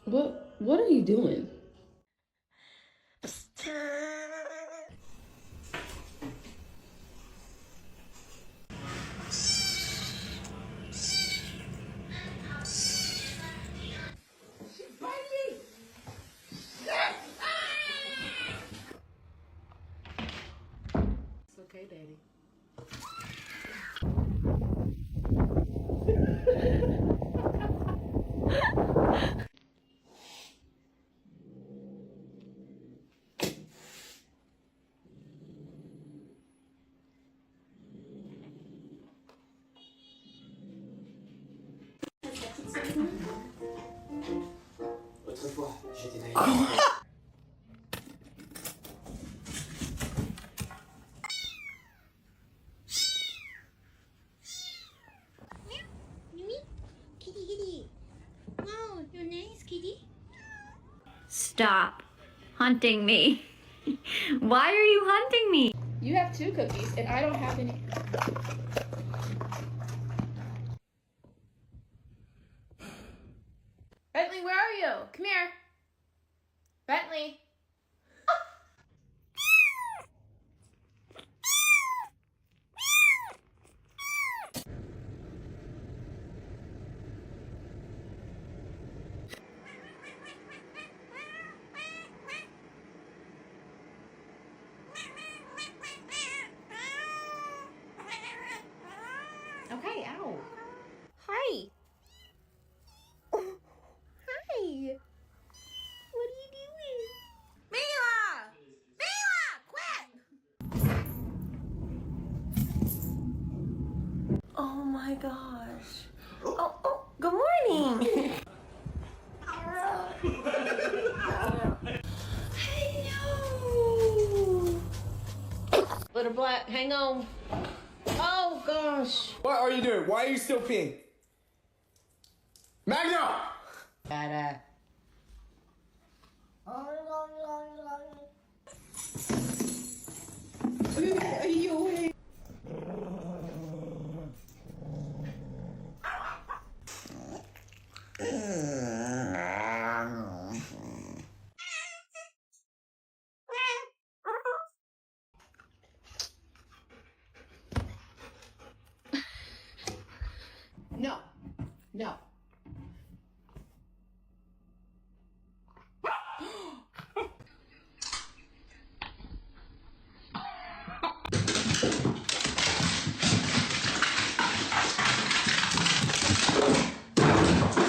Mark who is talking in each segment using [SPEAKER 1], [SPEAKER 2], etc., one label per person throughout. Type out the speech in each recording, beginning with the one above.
[SPEAKER 1] What are you doing?
[SPEAKER 2] It's okay, Daddy.
[SPEAKER 3] Autrefois, j'étais naïf.
[SPEAKER 4] Kitty, kitty. Wow, you're nice, kitty.
[SPEAKER 5] Stop hunting me. Why are you hunting me?
[SPEAKER 1] You have 2 cookies, and I don't have any. Bentley, where are you? Come here. Bentley.
[SPEAKER 2] Okay, ow.
[SPEAKER 4] Hi. Hi. What are you doing? Mila! Mila! Quick! Oh my gosh. Oh, good morning. Hello.
[SPEAKER 1] Little Black, hang on. Oh, gosh.
[SPEAKER 3] What are you doing? Why are you still peeing? Magna!
[SPEAKER 2] Gotta.
[SPEAKER 1] Are you awake? No. No.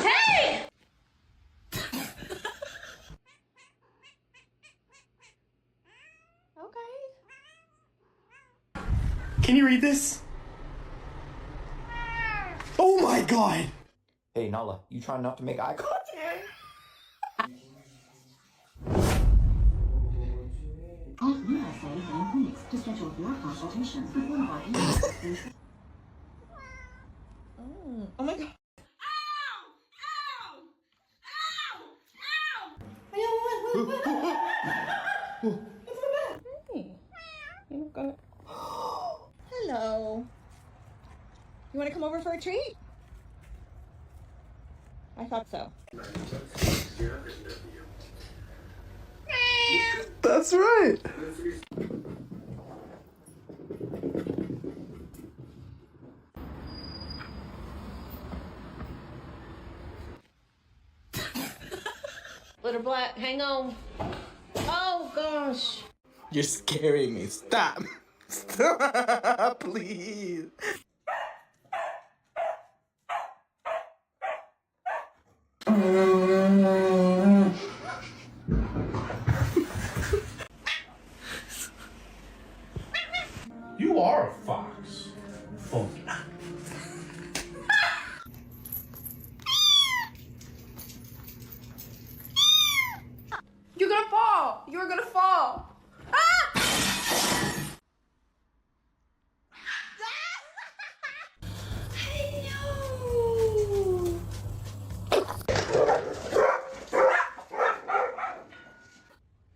[SPEAKER 1] Hey! Okay.
[SPEAKER 3] Can you read this? Oh my god! Hey, Nala, you trying not to make eye contact?
[SPEAKER 6] Call USA Hearing Clinics to schedule your consultation with one of our agents.
[SPEAKER 1] Oh my god. Hey. You're gonna... Hello. You want to come over for a treat? I thought so.
[SPEAKER 3] That's right!
[SPEAKER 1] Little Black, hang on. Oh, gosh.
[SPEAKER 3] You're scaring me. Stop! Stop, please!
[SPEAKER 7] You are a fox. Funky.
[SPEAKER 1] You're gonna fall. You're gonna fall. Ah!
[SPEAKER 4] Hello.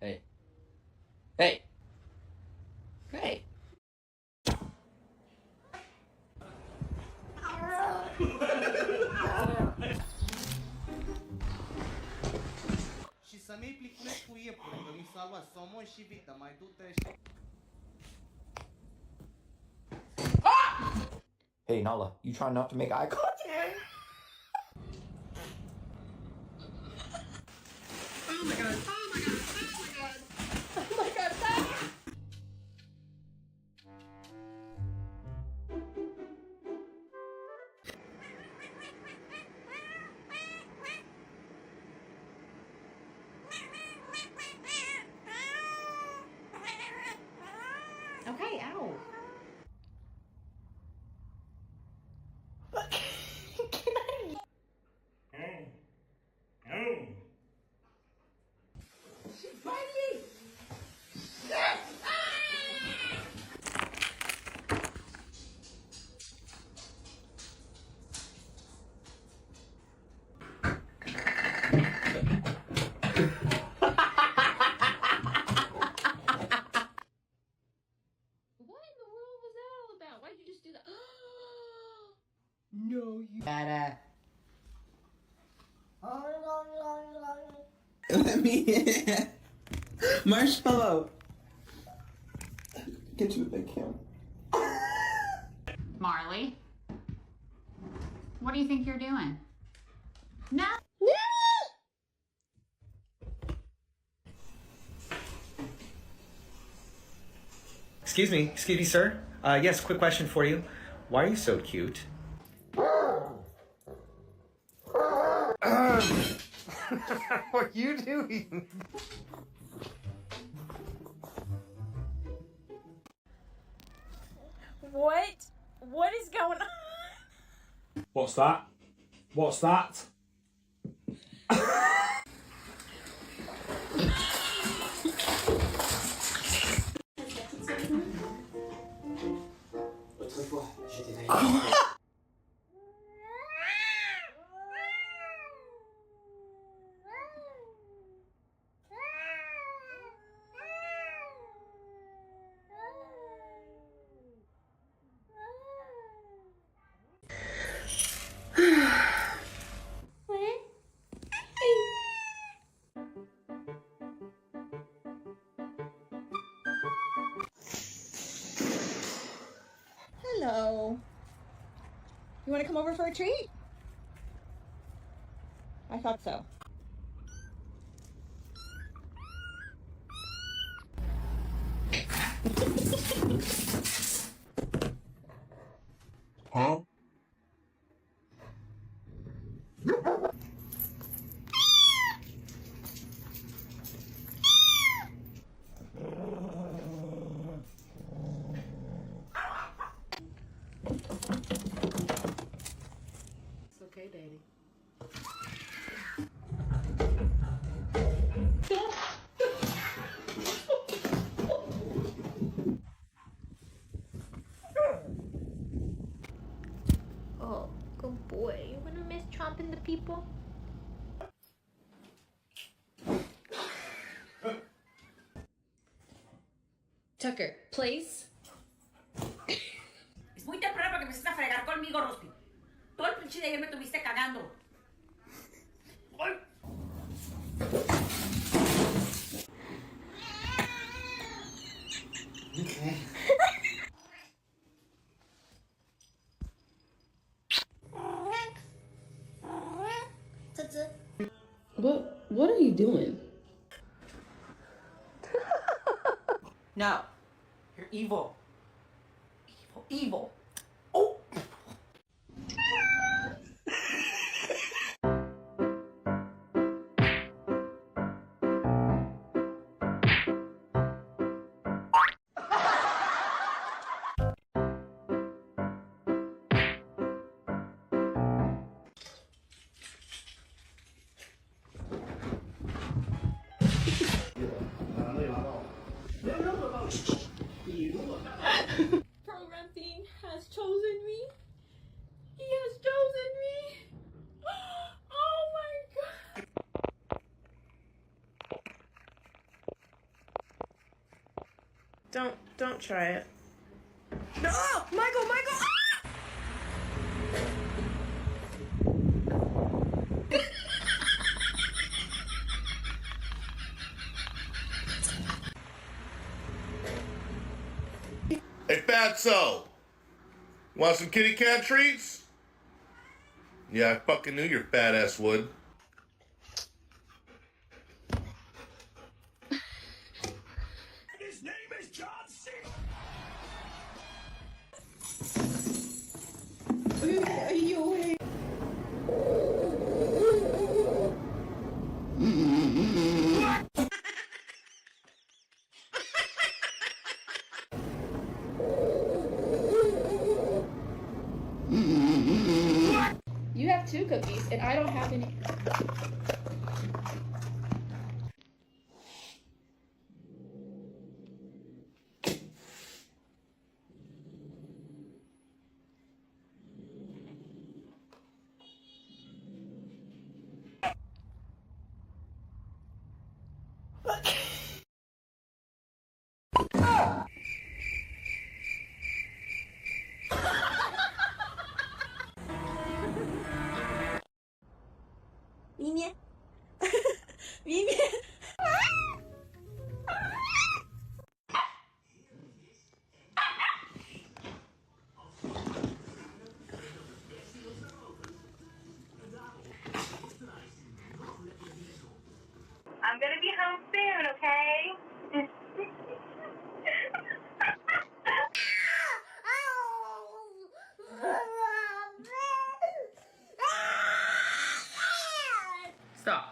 [SPEAKER 3] Hey. Hey!
[SPEAKER 1] Hey.
[SPEAKER 8] să nu-i pliculeți cu iepure, că mi s-a luat somon și vită, mai du-te și...
[SPEAKER 3] Hey, Nala, you trying not to make eye contact?
[SPEAKER 1] Oh my god. Oh my god. Oh my god. Oh my god. Stop.
[SPEAKER 2] Okay, ow.
[SPEAKER 1] What in the world was that all about? Why'd you just do that?
[SPEAKER 2] No, you gotta.
[SPEAKER 9] Let me in. Marshmallow. Get to the big camera.
[SPEAKER 10] Marley, what do you think you're doing? No.
[SPEAKER 11] Excuse me, sir. Yes, quick question for you. Why are you so cute?
[SPEAKER 8] What are you doing?
[SPEAKER 1] What is going on?
[SPEAKER 7] What's that? What's that?
[SPEAKER 3] Autrefois, j'étais naïf.
[SPEAKER 2] Hello. You want to come over for a treat? I thought so.
[SPEAKER 7] Huh?
[SPEAKER 2] It's okay, Daddy.
[SPEAKER 1] Oh, good boy. You gonna miss chomping the people? Tucker, place.
[SPEAKER 4] Es muy temprano para que empieces a fregar conmigo, Rosty. Todo el pinche de ayer me tuviste cagando. ¡Ay!
[SPEAKER 2] Okay.
[SPEAKER 6] What are you doing?
[SPEAKER 2] No. You're evil. Evil.
[SPEAKER 1] Program Theme has chosen me. He has chosen me. Oh my god. Don't try it. No, Michael! Ah!
[SPEAKER 12] fatso? Want some kitty cat treats? Yeah, I fucking knew your fat ass would.
[SPEAKER 7] His name is John C.
[SPEAKER 1] You have 2 cookies, and I don't have any.
[SPEAKER 5] I'm gonna be home soon, okay?
[SPEAKER 4] Stop.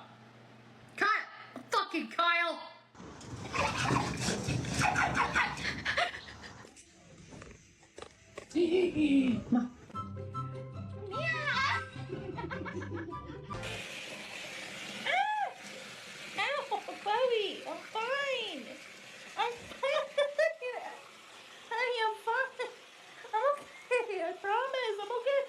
[SPEAKER 4] Kyle! Fucking Kyle!
[SPEAKER 2] Ow, Chloe, I'm fine. I'm fine. Honey, I'm fine. I'm okay. I promise, I'm okay.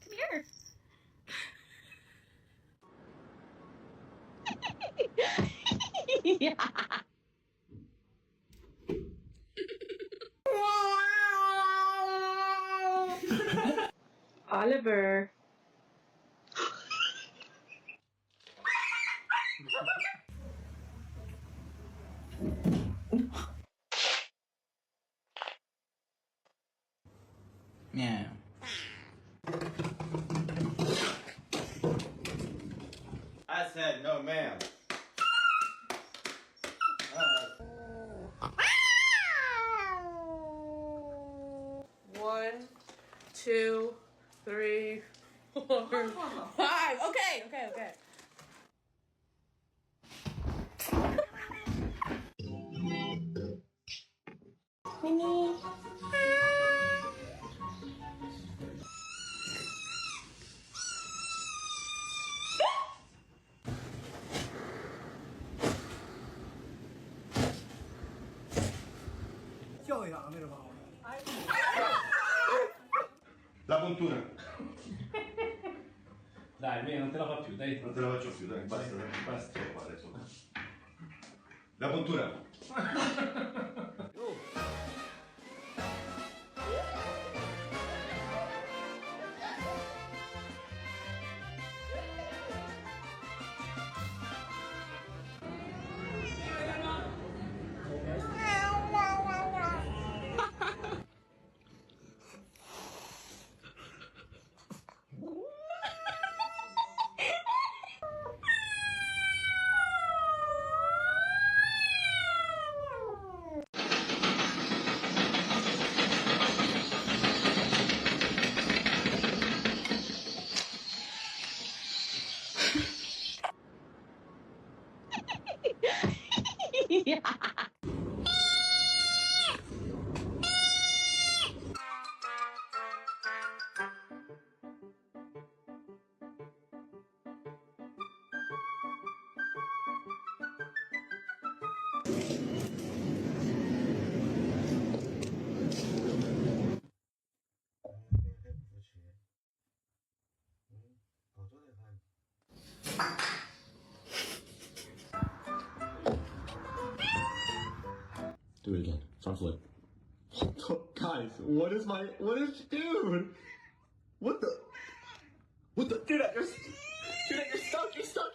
[SPEAKER 1] Come here.
[SPEAKER 2] Yeah. Oliver.
[SPEAKER 9] Meow.
[SPEAKER 8] I said no, ma'am.
[SPEAKER 2] 1, 2, 3, 4, 5. Okay. Minnie.
[SPEAKER 12] La puntura.
[SPEAKER 7] Dai, me non te la fa più, dai.
[SPEAKER 12] Non te la faccio più, dai, basta, dai, basta. La puntura.
[SPEAKER 7] conflict. Guys, what is dude? What the? Dude, you're stuck.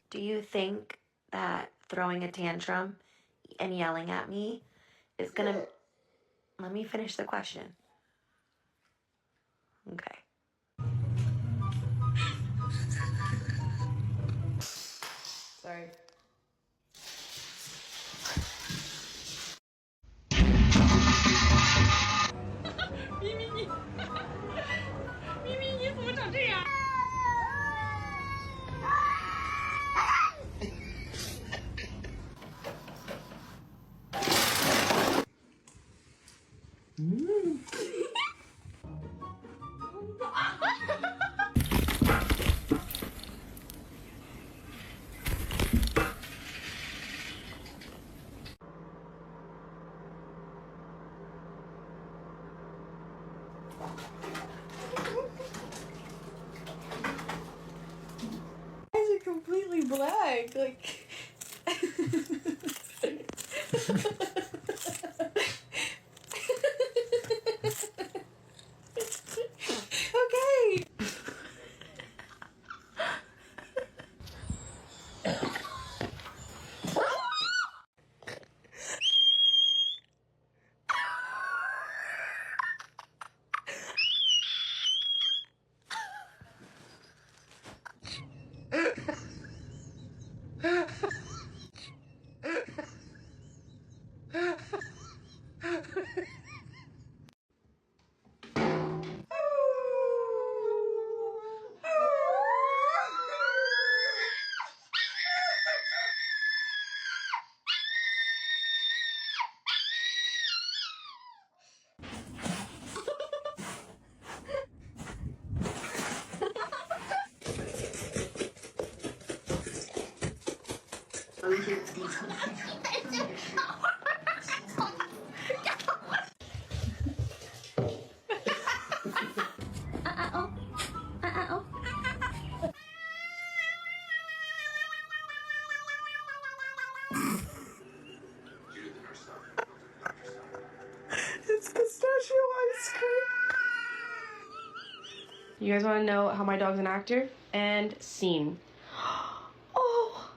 [SPEAKER 13] Do you think that throwing a tantrum and yelling at me is gonna... Let me finish the question. Okay.
[SPEAKER 1] Sorry.
[SPEAKER 2] Why is it completely black? Like. Okay. It's pistachio ice cream.
[SPEAKER 1] You guys want to know how my dog's an actor? And scene. Oh,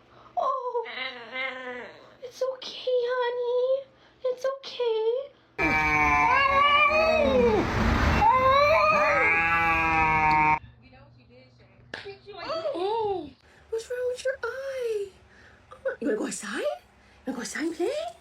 [SPEAKER 1] it's okay, honey. It's okay.
[SPEAKER 2] Oh, what's wrong with your eye? Oh, you wanna go outside? You wanna go outside and play?